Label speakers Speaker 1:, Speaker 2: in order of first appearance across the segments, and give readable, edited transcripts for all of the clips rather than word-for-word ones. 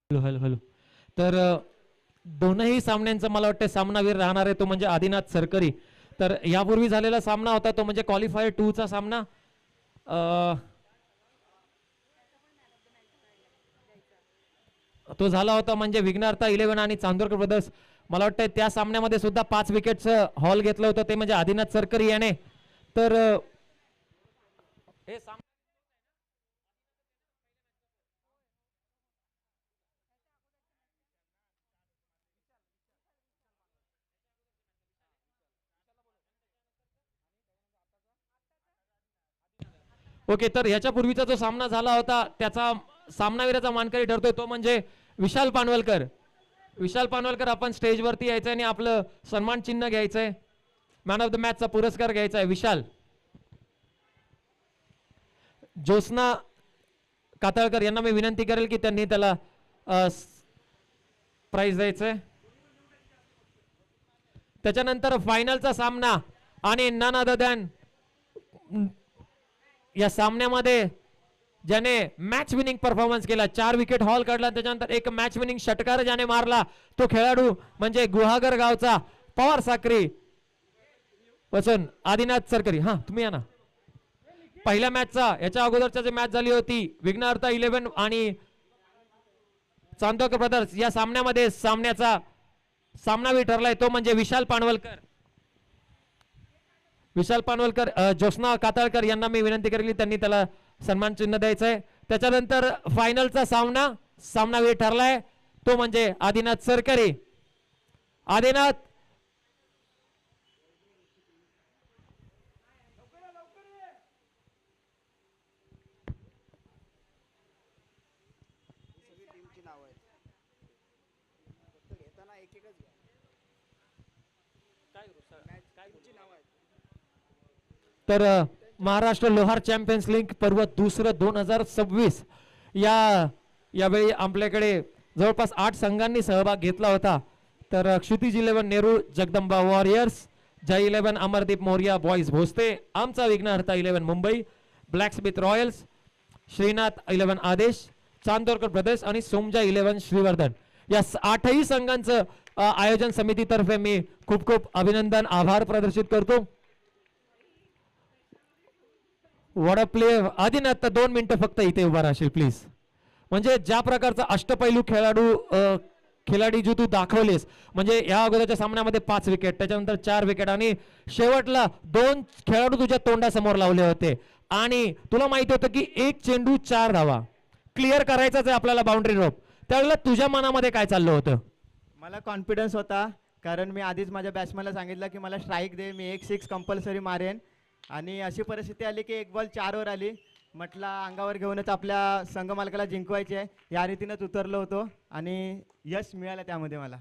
Speaker 1: Hello hello hello. तर दोनही सामन्यांचा मला वाटतं सामनावीर राहणार आहे तो म्हणजे आदिनाथ सरकरी. तर यापूर्वी झालेला सामना होता तो म्हणजे क्वालिफायर 2 चा सामना. तो झाला होता म्हणजे विघ्नहर्ता 11 आणि चांदोरकर ब्रदर्स. मला वाटतं त्या सामन्यामध्ये सुद्धा 5 विकेटचं हॉल घेतलं होतं ते म्हणजे आदिनाथ सरकरी याने. तर हे सामना ओके. तर ह्याच्यापूर्वीचा जो सामना झाला होता त्याचा सामनावीराचा मानकरी ठरतोय तो म्हणजे विशाल पानवलकर. विशाल पानवलकर आपण स्टेजवरती यायचंय आणि आपलं सन्मान चिन्ह घ्यायचंय. मॅन ऑफ द मॅचचा पुरस्कार घ्यायचा आहे विशाल. ज्योत्स्ना कातळकर यांना मी विनंती करेल की त्यांनी त्याला प्राइज द्यायचंय. त्याच्यानंतर फायनलचा सामना आणि नन अदर दॅन या सामन्यामध्ये ज्याने मॅच विनिंग परफॉर्मन्स केला 4 विकेट हॉल काढला त्याच्यानंतर एक मॅच विनिंग षटकार ज्याने मारला तो खेळाडू म्हणजे गुहागर गावचा पवार साक्री वसून आदिनाथ सरकरी. हा तुम्ही या ना. पहिल्या मॅचचा याच्या अगोदरच्या जे मॅच झाली होती विघ्नहर्ता 11 आणि चांदोरकर ब्रदर्स या सामन्यामध्ये सामन्याचा सामनावीर ठरलाय तो म्हणजे विशाल पानवलकर. विशाल पानवलकर ज्योत्स्ना कातळकर यांना मी विनंती करेल त्यांनी त्याला सन्मान चिन्ह द्यायचंय. त्याच्यानंतर फायनलचा सामना सामनावीर ठरलाय तो म्हणजे आदिनाथ सरकरी. आदिनाथ तर महाराष्ट्र लोहार चॅम्पियन्स लीग पर्व दुसरं 2026 यावेळी आपल्याकडे जवळपास 8 संघांनी सहभाग घेतला होता. तर क्षितिज 11 नेहरू जगदंबा वॉरियर्स, जय 11 अमरदीप मोरिया बॉईज भोसते, आमचा विघ्नहर्ता 11 मुंबई, ब्लॅकस्मिथ रॉयल्स, श्रीनाथ 11 आदेश, चांदोरकर ब्रदर्स आणि सोमजा 11 श्रीवर्धन या 8ही संघांचं आयोजन समितीतर्फे मी खूप खूप अभिनंदन आभार प्रदर्शित करतो. What a play. आदिनाथ 2 मिनिटं फक्त इथे उभा राहशील प्लीज. म्हणजे ज्या प्रकारचा अष्टपैलू खिलाडी जो तू दाखवलेस म्हणजे या अगोदरच्या सामन्यामध्ये 5 विकेट त्याच्यानंतर 4 विकेट आणि शेवटला 2 खेळाडू तुझ्या तोंडासमोर लावले होते आणि तुला माहिती होतं की 1 चेंडू 4 धावा क्लिअर करायचाच आहे आपल्याला बाउंड्री रोप. त्यावेळेला तुझ्या मनामध्ये काय चाललं होतं?
Speaker 2: मला कॉन्फिडन्स होता कारण मी आधीच माझ्या बॅट्समॅनला सांगितलं की मला स्ट्राईक दे, मी 1 6 कंपल्सरी मारेन. आणि अशी परिस्थिती आली की 1 बॉल 4 वर आली. म्हटलं अंगावर घेऊनच आपल्या संघ मालकाला जिंकवायचे आहे या रीतीनंच उतरलो होतो आणि यश मिळालं त्यामध्ये मला.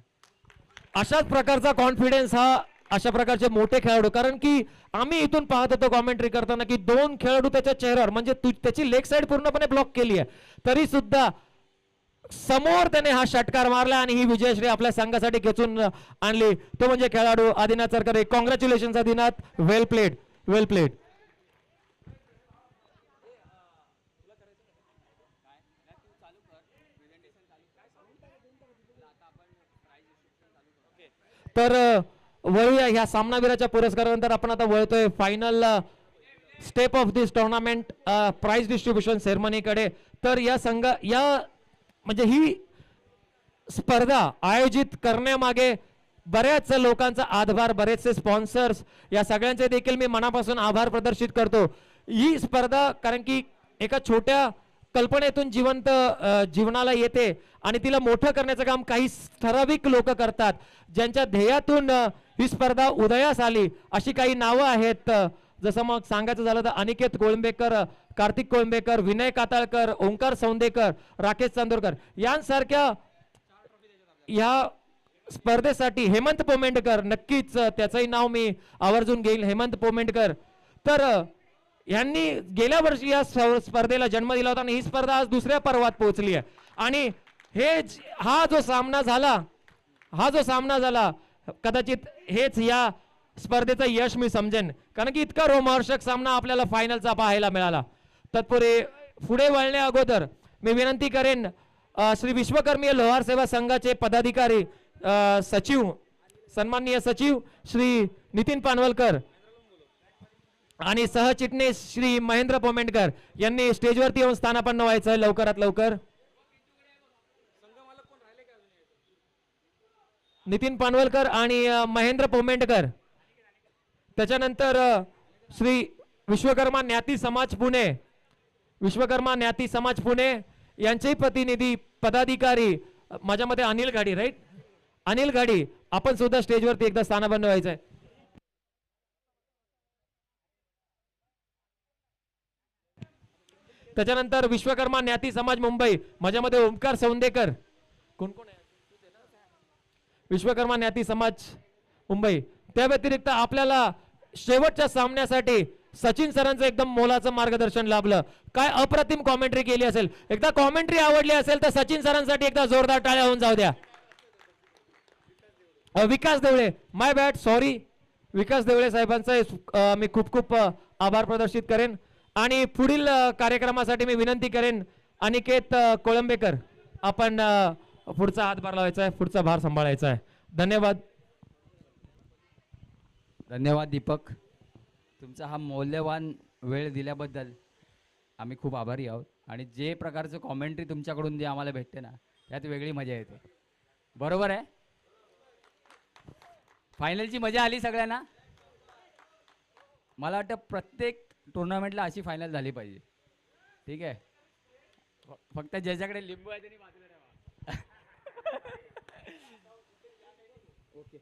Speaker 1: अशाच प्रकारचा कॉन्फिडन्स हा अशा प्रकारचे मोठे खेळाडू कारण की आम्ही इथून पाहत होतो कॉमेंट्री करताना की 2 खेळाडू त्याच्या चेहऱ्यावर म्हणजे त्याची लेग साइड पूर्णपणे ब्लॉक केली आहे तरी सुद्धा समोर त्याने हा षटकार मारला आणि ही विजयश्री आपल्या संघासाठी खेचून आणली तो म्हणजे खेळाडू Adinath Sarkare. Congratulation Adinath. Well played well played. तर वळूया ह्या सामनावीराच्या पुरस्कारानंतर आपण आता वळतोय final step of this tournament prize distribution सेरेमनीकडे. तर या म्हणजे ही स्पर्धा आयोजित करण्यामागे बऱ्याच लोकांचा हातभार बरेचसे स्पॉन्सर्स या सगळ्यांचे देखील मी मनापासून आभार प्रदर्शित करतो. ही स्पर्धा कारण की एका छोट्या कल्पनेतून जीवनाला येते आणि तिला मोठं करण्याचं काम काही ठराविक लोक करतात ज्यांच्या ध्येयातून ही स्पर्धा उदयास आली. अशी काही नावं आहेत जसं मग सांगायचं झालं तर अनिकेत कोळंबेकर, कार्तिक कोळंबेकर, विनय कातळकर, ओंकार सौंदेकर, राकेश चांदोरकर यांसारख्या या स्पर्धेसाठी हेमंत पोमेंडकर नक्कीच त्याचंही नाव मी आवर्जून घेईल हेमंत पोमेंडकर. तर यांनी गेल्या वर्षी या स्पर्धेला जन्म दिला होता आणि ही स्पर्धा आज दुसऱ्या पर्वात पोहोचली आहे आणि हा जो सामना झाला कदाचित हेच या स्पर्धेचं यश मी समजेन कारण की इतका रोमहर्षक सामना आपल्याला फायनलचा पाहायला मिळाला. तत्पूर्वी पुढे वळण्या अगोदर मी विनंती करेन श्री विश्वकर्मीय लोहार सेवा संघाचे पदाधिकारी सचिव सन्माननीय सचिव श्री नितीन पानवलकर आणि सहचिटणीस श्री महेंद्र पोमेंडकर यांनी स्टेजवरती येऊन स्थानापन्न व्हायचं आहे लवकरात लवकर. नितीन पानवलकर आणि महेंद्र पोमेंडकर. त्याच्यानंतर श्री विश्वकर्मा ज्ञाती समाज पुणे विश्वकर्मा ज्ञाती समाज पुणे यांचेही प्रतिनिधी पदाधिकारी माझ्या मते अनिल गाडी राईट अनिल गाडी आपण सुद्धा स्टेजवरती एकदा स्थानापन्न व्हायचं आहे. त्याच्यानंतर विश्वकर्मा ज्ञाती समाज मुंबई माझ्यामध्ये ओमकार सौंदेकर कोण कोण आहे विश्वकर्मा ज्ञाती समाज मुंबई. त्या व्यतिरिक्त आपल्याला शेवटच्या सामन्यासाठी सचिन सरांचं एकदम मोलाचं मार्गदर्शन लाभलं. काय अप्रतिम कॉमेंट्री केली असेल. एकदा कॉमेंट्री आवडली असेल तर सचिन सरांसाठी एकदा जोरदार टाळ्या होऊन जाऊ द्या. विकास देवळे माय बॅड सॉरी विकास देवळे साहेबांचा मी खूप खूप आभार प्रदर्शित करेन आणि पुढील कार्यक्रमासाठी मी विनंती करेन अनिकेत कोळंबेकर आपण पुढचा हातभार लावायचा आहे पुढचा भार सांभाळायचा आहे. धन्यवाद.
Speaker 3: धन्यवाद दीपक. तुमचा हा मौल्यवान वेळ दिल्याबद्दल आम्ही खूप आभारी आहोत आणि जे प्रकारचं कॉमेंट्री तुमच्याकडून जे आम्हाला भेटते ना त्यात वेगळी मजा येते. बरोबर आहे. फायनलची मजा आली सगळ्यांना. मला वाटतं प्रत्येक टुर्नामेंटला अशी फायनल झाली पाहिजे. ठीक आहे. फक्त ज्याच्याकडे लिंबू आहे त्यांनी बाजूला ठेवा. ओके.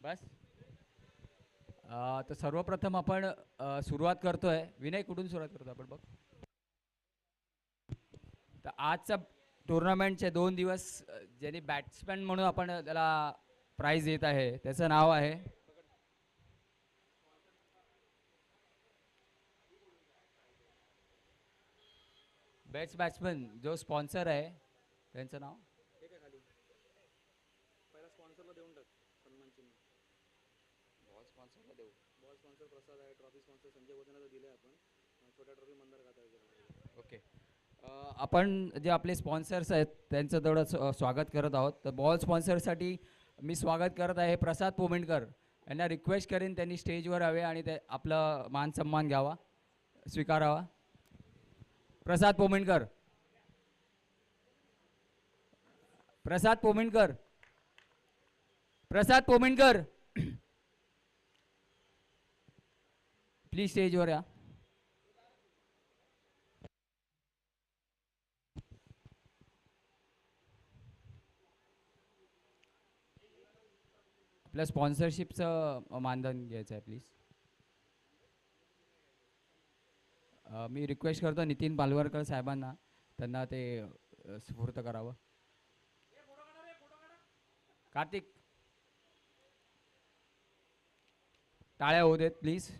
Speaker 3: बस. तर सर्वप्रथम आपण सुरुवात करतोय. विनय कुठून सुरुवात करतो आपण बघ. तर आजचा टुर्नामेंटचे 2 दिवस ज्यांनी बॅट्समॅन म्हणून आपण त्याला प्राइज देत आहे त्याचं नाव आहे बेस्ट बॅट्समॅन जो स्पॉन्सर आहे त्यांचं नाव ओके. आपण जे आपले स्पॉन्सर्स आहेत त्यांचं तेवढं स्वागत करत आहोत. तर बॉल स्पॉन्सरसाठी मी स्वागत करत आहे प्रसाद पोमेंडकर यांना रिक्वेस्ट करेन त्यांनी स्टेजवर यावे आणि ते आपलं मान सन्मान घ्यावा स्वीकारावा. प्रसाद पोमेंडकर. प्रसाद पोमेंडकर. प्रसाद पोमेंडकर प्लीज स्टेजवर या. आपल्या स्पॉन्सरशिपचं मानधन घ्यायचं आहे प्लीज. मी रिक्वेस्ट करतो नितीन पालवरकर साहेबांना त्यांना ते स्फूर्त करावं. कार्तिक टाळ्या होऊ देत प्लीज.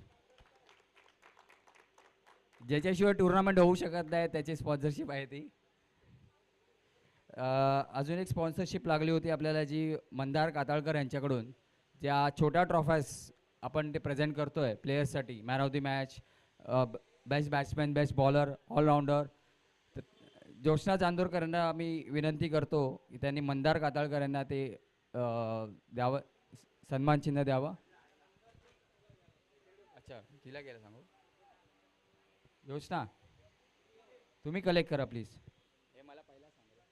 Speaker 3: ज्याच्याशिवाय टुर्नामेंट होऊ शकत नाही त्याची स्पॉन्सरशिप आहे ती. अजून एक स्पॉन्सरशिप लागली होती आपल्याला जी मंदार काताळकर यांच्याकडून. ज्या छोट्या ट्रॉफाज आपण ते प्रेझेंट करतोय प्लेयर्ससाठी man of the match best batsman best bowler allrounder. तर ज्योत्स्ना चांदोरकर यांना आम्ही विनंती करतो की त्यांनी मंदार काताळकर यांना ते द्यावं सन्मान चिन्ह द्यावं. अच्छा तिला गेलं सांगू. ज्योत्स्ना तुम्ही कलेक्ट करा प्लीज. हे मला पहिला सांगा.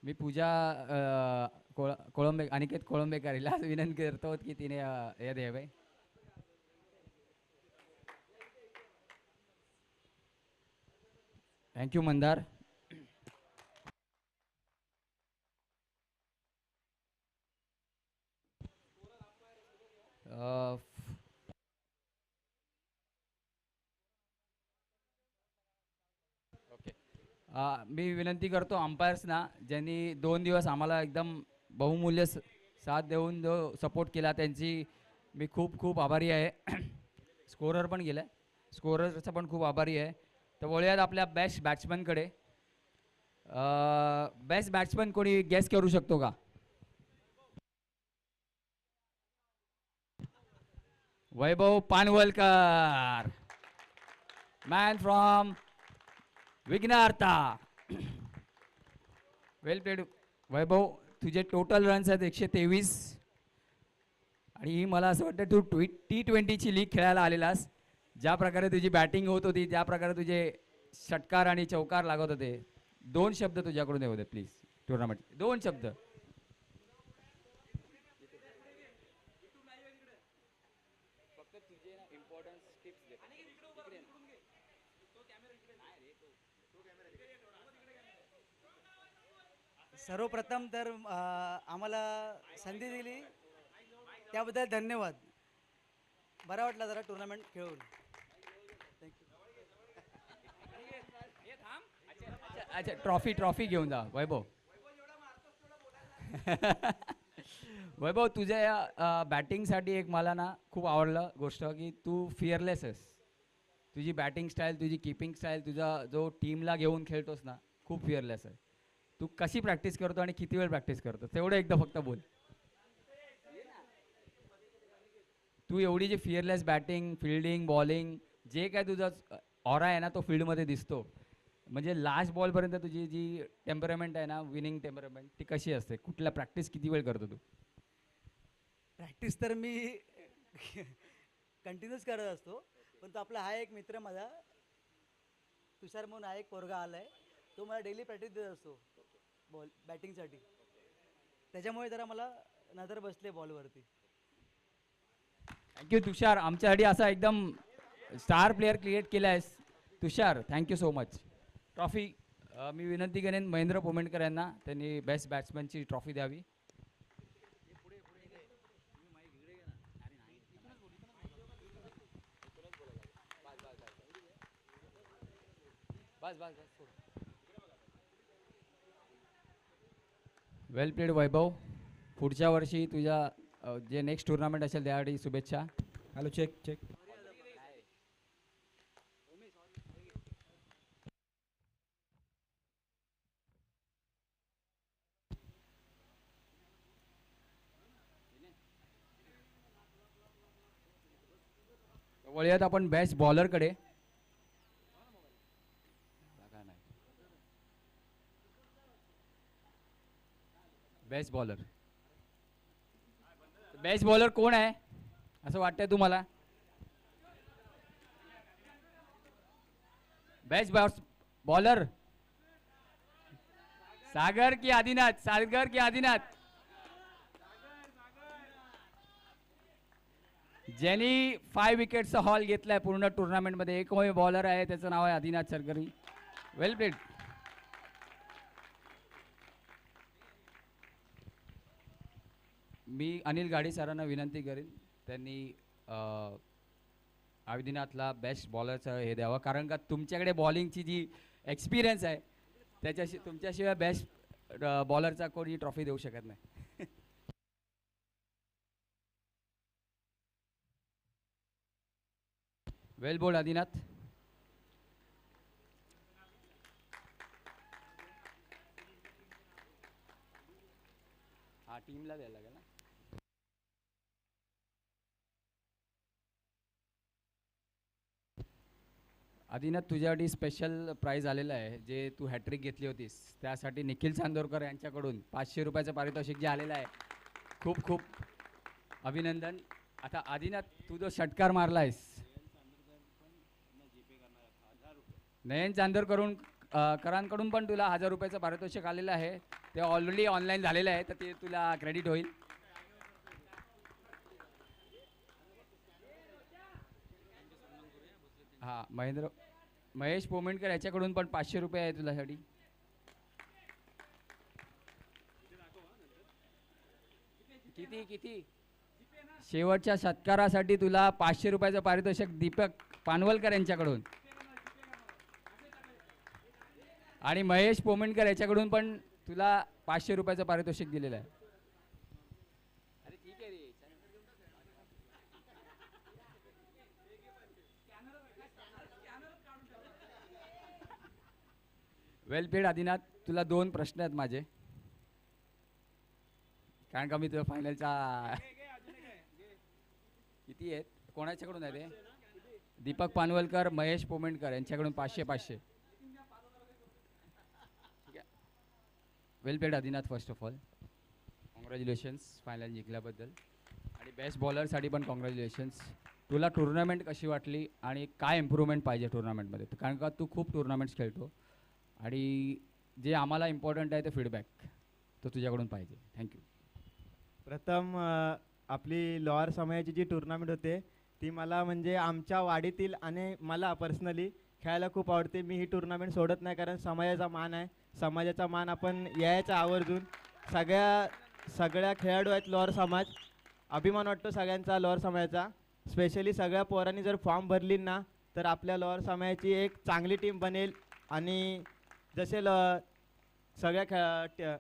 Speaker 3: मी पूजा कोळंबे अनिकेत कोळंबेकर हिला विनंती करतो की तिने हे द्यावे. थँक्यू मंदार. ओके. मी विनंती करतो अंपायर्सना ज्यांनी 2 दिवस आम्हाला एकदम बहुमूल्य साथ देऊन जो सपोर्ट केला त्यांची मी खूप खूप आभारी आहे. स्कोरर पण गेला स्कोररचा पण खूप आभारी आहे. तर वळूयात आपल्या बेस्ट बॅट्समॅनकडे. बेस्ट बॅट्समन कोणी गेस करू शकतो का? वैभव Panwalkar, man from विघ्नार्था. Well played वैभव. तुझे टोटल रन्स आहेत 123. आणि मला असं वाटतं तू T20ची लीग खेळायला आलेलास. ज्या प्रकारे तुझी बॅटिंग होत होती, ज्या प्रकारे तुझे षटकार आणि चौकार लागत होते, 2 शब्द तुझ्याकडून येऊ दे प्लीज टुर्नामेंट. 2 शब्द.
Speaker 4: सर्वप्रथम तर आम्हाला संधी दिली त्याबद्दल धन्यवाद. बरा वाटला जरा टुर्नामेंट खेळून.
Speaker 3: अच्छा, ट्रॉफी घेऊन जा वैभव. वैभव, तुझ्या या बॅटिंगसाठी एक मला ना खूप आवडलं गोष्ट की तू फिअरलेस आहेस. तुझी बॅटिंग स्टाईल, तुझी कीपिंग स्टाईल, तुझा जो टीमला घेऊन खेळतोस ना, खूप फिअरलेस आहे. तू कशी प्रॅक्टिस करतो आणि किती वेळ प्रॅक्टिस करतो तेवढं एकदा फक्त बोल. तू एवढी जी फिअरलेस बॅटिंग, फिल्डिंग, बॉलिंग, जे काय तुझा ऑरा आहे ना तो फील्डमध्ये दिसतो. म्हणजे लास्ट बॉलपर्यंत तुझी जी टेम्परामेंट आहे ना, विनिंग टेम्परामेंट, ती कशी असते? कुठल्या प्रॅक्टिस किती वेळ करतो तू?
Speaker 4: प्रॅक्टिस तर मी कंटिन्यूच करत असतो. पण तो आपला हा एक मित्र माझा तुषार म्हणून हा एक पोरगा आला आहे, तो मला डेली प्रॅक्टिस देत असतो बॅटिंगसाठी. त्याच्यामुळे जरा मला नजर बसले बॉलवरती.
Speaker 3: थँक्यू तुषार, आमच्यासाठी असा एकदम स्टार प्लेअर क्रिएट केला आहेस. तुषार, थँक्यू सो मच. ट्रॉफी मी विनंती करेन महेंद्र पोमेंडकर यांना, त्यांनी बेस्ट बॅट्समनची ट्रॉफी द्यावी. Well played Vaibhav. पुढच्या वर्षी तुझ्या जे नेक्स्ट टुर्नामेंट असेल त्यासाठी शुभेच्छा.
Speaker 5: Hello, check.
Speaker 3: वळूयात आपण बेस्ट बॉलरकडे. बेस्ट बॉलर कोण आहे असं वाटतंय तुम्हाला? बेस्ट बॉलर सागर की आदिनाथ? ज्यांनी 5 विकेट्सचा हॉल घेतलाय पूर्ण टुर्नामेंटमध्ये, एकमेव बॉलर आहे, त्याचं नाव आहे आदिनाथ सरकरी. वेल प्लेड. मी अनिल गाडी सरांना विनंती करेन त्यांनी आदिनाथला बेस्ट बॉलरचं हे द्यावं, कारण का तुमच्याकडे बॉलिंगची जी एक्सपिरियन्स आहे तुमच्याशिवाय बेस्ट बॉलरचा कोणी ट्रॉफी देऊ शकत नाही. वेल बोल्ड आदिनाथ. हा टीमला द्यायला लागेल ना. आदिनाथ, तुझ्यासाठी स्पेशल प्राईज आलेलं आहे, जे तू हॅट्रिक घेतली होतीस त्यासाठी निखिल चांदोरकर यांच्याकडून 500 रुपयाचं पारितोषिक जे आलेलं आहे. खूप खूप अभिनंदन. आता आदिनाथ, तू जो षटकार मारला आहेस, नयन चांदोरकरून करांकडून पण तुला 1000 रुपयाचं पारितोषिक आलेलं आहे. ते ऑलरेडी ऑनलाईन झालेलं आहे, तर ते तुला क्रेडिट होईल. हा महेश पोमेंडकर याच्याकडून पण 500 रुपये आहे तुझ्यासाठी. किती शेवटच्या षटकारासाठी तुला 500 रुपयाचं पारितोषिक दीपक पानवलकर यांच्याकडून, आणि महेश पोमेंडकर याच्याकडून पण तुला 500 रुपयाचं पारितोषिक दिलेलं आहे. वेल प्लेड आदिनाथ. तुला 2 प्रश्न आहेत माझे, कारण का मी तुझ्या फायनलच्या किती आहेत, कोणाच्याकडून आहे ते? दीपक पानवलकर, महेश पोमेंडकर यांच्याकडून 500-500. Well played Adinath. First of all congratulations final जिंकल्याबद्दल, आणि बेस्ट बॉलरसाठी पण कॉंग्रॅच्युलेशन्स. तुला टुर्नामेंट कशी वाटली आणि काय इम्प्रूव्हमेंट पाहिजे टुर्नामेंटमध्ये? कारण का तू खूप टुर्नामेंट्स खेळतो आणि जे आम्हाला इम्पॉर्टंट आहे ते फीडबॅक तो तुझ्याकडून पाहिजे. थँक्यू.
Speaker 2: प्रथम आपली लोअर समयाची जी टुर्नामेंट होते ती मला म्हणजे आमच्या वाडीतील आणि मला पर्सनली खेळायला खूप आवडते. मी ही टुर्नामेंट सोडत नाही, कारण समाजाचा मान आहे. समाजाचा मान आपण यायचा आवर्जून. सगळ्या खेळाडू आहेत लोअर समाज, अभिमान वाटतो सगळ्यांचा लोअर समाजाचा. स्पेशली सगळ्या पोरांनी जर फॉर्म भरली ना तर आपल्या लोअर समाजाची एक चांगली टीम बनेल. आणि जसे सगळ्या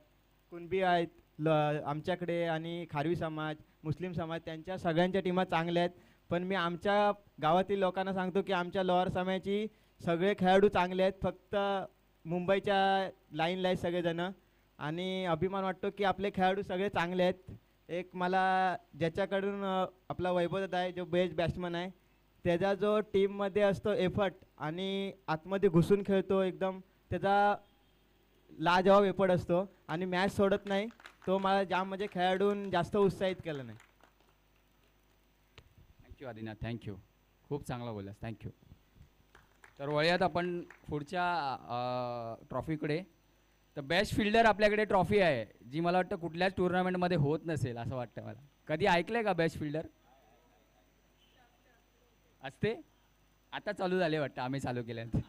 Speaker 2: कुणबी आहेत आमच्याकडे आणि खारवी समाज, मुस्लिम समाज, त्यांच्या सगळ्यांच्या टीमा चांगल्या आहेत. पण मी आमच्या गावातील लोकांना सांगतो की आमच्या लोअर समाजाची सगळे खेळाडू चांगले आहेत, फक्त मुंबईच्या लाईनला आहेत सगळेजणं. आणि अभिमान वाटतो की आपले खेळाडू सगळे चांगले आहेत. एक मला ज्याच्याकडून आपला वैभव आहे जो बेस्ट बॅट्समन आहे, त्याचा जो टीममध्ये असतो एफर्ट आणि आतमध्ये घुसून खेळतो एकदम, त्याचा लाजवाब एफर्ट असतो आणि मॅच सोडत नाही. तो मला जाम म्हणजे खेळाडून जास्त उत्साहित केलं नाही.
Speaker 3: थँक्यू आदिनाथ. थँक्यू. खूप चांगला बोललास. थँक्यू. तर वळूयात आपण पुढच्या ट्रॉफीकडे. तर बेस्ट फिल्डर आपल्याकडे ट्रॉफी आहे, जी मला वाटतं कुठल्याच टुर्नामेंटमध्ये होत नसेल असं वाटतं मला. कधी ऐकलंय का बेस्ट फिल्डर असते? आता चालू झाले वाटतं, आम्ही चालू केल्यानंतर.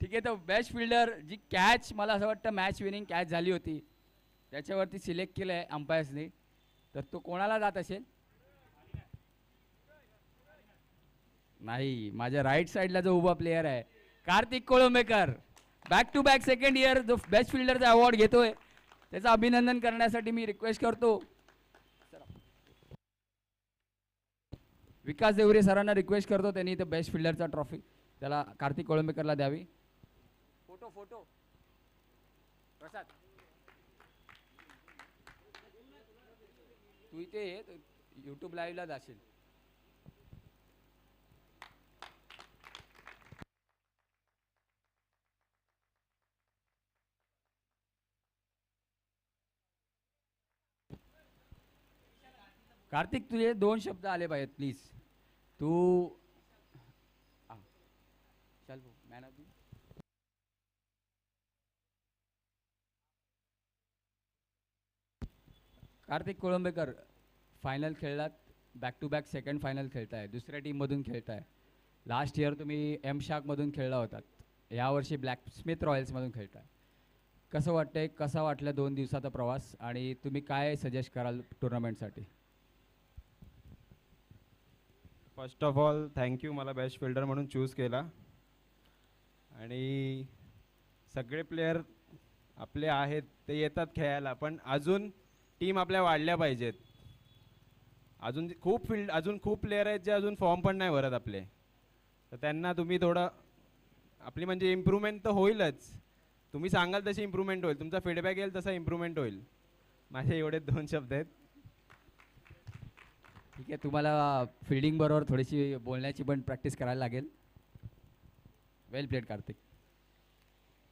Speaker 3: ठीक आहे. तर बेस्ट फिल्डर जी कॅच, मला असं वाटतं मॅच विनिंग कॅच झाली होती, त्याच्यावरती सिलेक्ट केलं आहे अंपायर्सने, तर तो कोणाला जात असेल? नाही, माझ्या राईट साईडला जो उभा प्लेयर आहे Kartik Kolambekar, back to back second year जो बेस्ट फिल्डरचा अवॉर्ड घेतोय, त्याचं अभिनंदन करण्यासाठी मी रिक्वेस्ट करतो. विकास देवरे सरांना रिक्वेस्ट करतो, त्यांनी इथं बेस्ट फिल्डरचा ट्रॉफी त्याला कार्तिक कोळंबेकरला द्यावी. फोटो फोटो प्रसाद, तू इथे यूट्यूब लाईव्हला जाशील. कार्तिक, तुझे 2 शब्द आले पाहिजेत प्लीज. तू चल man of the. Kartik Kolambekar final खेळलात, back to back second final खेळताय, दुसऱ्या टीममधून खेळताय. लास्ट इयर तुम्ही एम शाकमधून खेळला होतात, यावर्षी ब्लॅकस्मिथ रॉयल्समधून खेळताय. कसं वाटतंय, कसा वाटलं 2 दिवसाचा प्रवास, आणि तुम्ही काय सजेस्ट कराल टुर्नामेंटसाठी?
Speaker 5: फर्स्ट ऑफ ऑल थँक्यू मला बेस्ट फिल्डर म्हणून चूज केला. आणि सगळे प्लेयर आपले आहेत ते येतात खेळायला, पण अजून टीम आपल्या वाढल्या पाहिजेत. अजून खूप प्लेयर आहेत जे अजून फॉर्म पण नाही भरत आपले, तर त्यांना तुम्ही थोडं आपली म्हणजे इम्प्रूव्हमेंट तर होईलच. तुम्ही सांगाल तशी इम्प्रूव्हमेंट होईल, तुमचा फीडबॅक येईल तसा इम्प्रूव्हमेंट होईल. माझे एवढे 2 शब्द आहेत.
Speaker 3: ठीक आहे. तुम्हाला फिल्डिंग बरोबर थोडीशी बोलण्याची पण प्रॅक्टिस करायला लागेल. वेल प्लेड कार्तिक.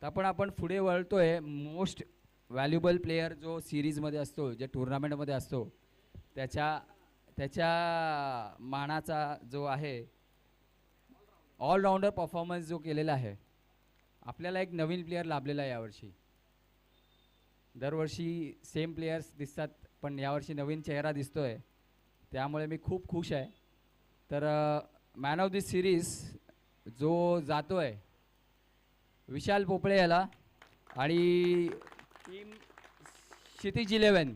Speaker 3: तर आपण पुढे वळतोय. मोस्ट व्हॅल्युबल प्लेयर जो सिरीजमध्ये असतो, जे टुर्नामेंटमध्ये असतो, त्याच्या मानाचा जो आहे ऑलराऊंडर परफॉर्मन्स जो केलेला आहे, आपल्याला एक नवीन प्लेयर लाभलेला आहे यावर्षी. दरवर्षी सेम प्लेयर्स दिसतात, पण यावर्षी नवीन चेहरा दिसतोय, त्यामुळे मी खूप खुश आहे. तर मॅन ऑफ दी सिरीज जो जातोय विशाल पोपळे याला, आणि टीम क्षितिज 11.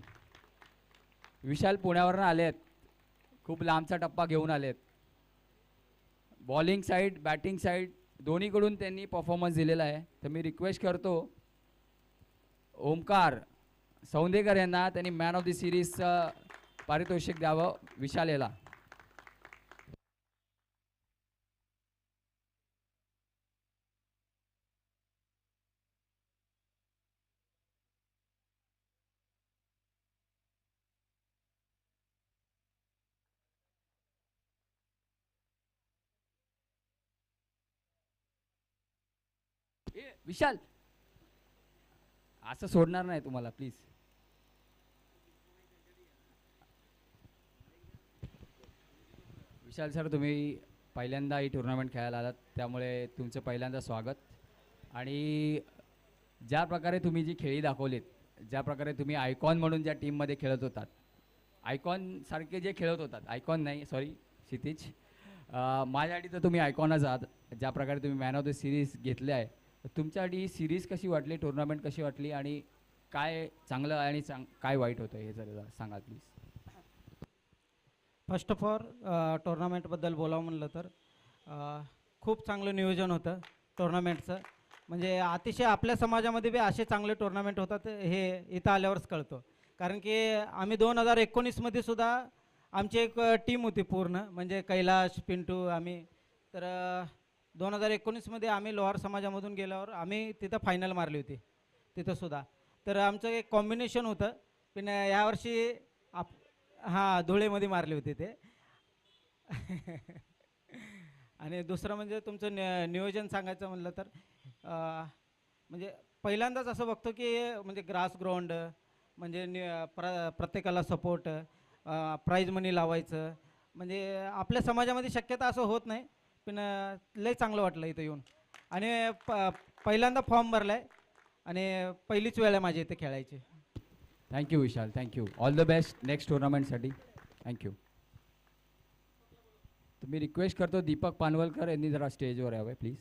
Speaker 3: विशाल पुण्यावरून आले आहेत, खूप लांबचा टप्पा घेऊन आलेत. बॉलिंग साईड, बॅटिंग साईड दोन्हीकडून त्यांनी परफॉर्मन्स दिलेला आहे. तर मी रिक्वेस्ट करतो ओमकार सौंदेकर यांना, त्यांनी मॅन ऑफ दी सिरीजचं पारितोषिक द्यावं विशाल याला. विशाल असं सोडणार नाही तुम्हाला प्लीज. विशाल सर, तुम्ही पहिल्यांदा ही टुर्नामेंट खेळायला आलात, त्यामुळे तुमचं पहिल्यांदा स्वागत. आणि ज्या प्रकारे तुम्ही जी खेळी दाखवलीत, ज्या प्रकारे तुम्ही आयकॉन म्हणून ज्या टीममध्ये खेळत होतात, आयकॉन सारखे जे खेळत होतात, आयकॉन नाही सॉरी क्षितिज, माझ्यासाठी तर तुम्ही आयकॉनच आहात. ज्या प्रकारे तुम्ही मॅन ऑफ द सिरीज घेतले आहे, तुमच्यासाठी ही सिरीज कशी वाटली, टुर्नामेंट कशी वाटली, आणि काय चांगलं आणि काय वाईट होतं हे जरा सांगा प्लीज.
Speaker 6: फर्स्ट ऑफ ऑल टुर्नामेंटबद्दल बोलावं म्हणलं तर खूप चांगलं नियोजन होतं टुर्नामेंटचं. म्हणजे अतिशय आपल्या समाजामध्ये बी असे चांगले टुर्नामेंट होतात हे इथं आल्यावरच कळतं. कारण की आम्ही 2019मध्ये सुद्धा आमची एक टीम होती पूर्ण, म्हणजे कैलाश, पिंटू, आम्ही. तर 2019मध्ये आम्ही लोहार समाजामधून गेल्यावर आम्ही तिथं फायनल मारली होती तिथंसुद्धा. तर आमचं एक कॉम्बिनेशन होतं. पण यावर्षी हां धुळेमध्ये मारले होते ते. आणि दुसरं म्हणजे तुमचं नियोजन सांगायचं म्हणलं तर म्हणजे पहिल्यांदाच असं बघतो की म्हणजे ग्रास ग्राउंड, म्हणजे प्रत्येकाला सपोर्ट, प्राईज मनी लावायचं, म्हणजे आपल्या समाजामध्ये शक्यता असं होत नाही. पण लय चांगलं वाटलं इथं येऊन. आणि पहिल्यांदा फॉर्म भरला आहे आणि पहिलीच वेळ आहे माझी इथे खेळायची.
Speaker 3: Thank you Vishal, thank you. All the best next टुर्नामेंटसाठी. थँक्यू. तुम्ही रिक्वेस्ट करतो दीपक पानवलकर यांनी जरा स्टेजवर यावं प्लीज.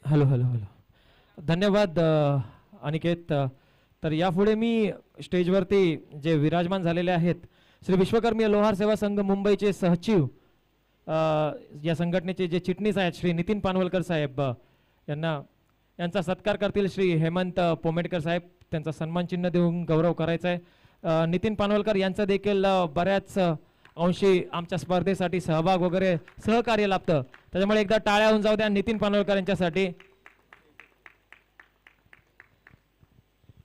Speaker 1: Hello hello hello. धन्यवाद अनिकेत. तर यापुढे मी स्टेजवरती जे विराजमान झालेले आहेत श्री विश्वकर्मी लोहार सेवा संघ मुंबईचे सहचिव, या संघटनेचे जे चिटणीस आहेत श्री नितीन पानवलकर साहेब, यांचा सत्कार करतील श्री हेमंत पोमेटकर साहेब. त्यांचा सन्मान चिन्ह देऊन गौरव करायचा आहे. नितीन पानवलकर यांचं देखील बऱ्याच अंशी आमच्या स्पर्धेसाठी सहभाग वगैरे सहकार्य लाभतं, त्याच्यामुळे एकदा टाळ्या होऊन जाऊ द्या नितीन पानवलकर यांच्यासाठी.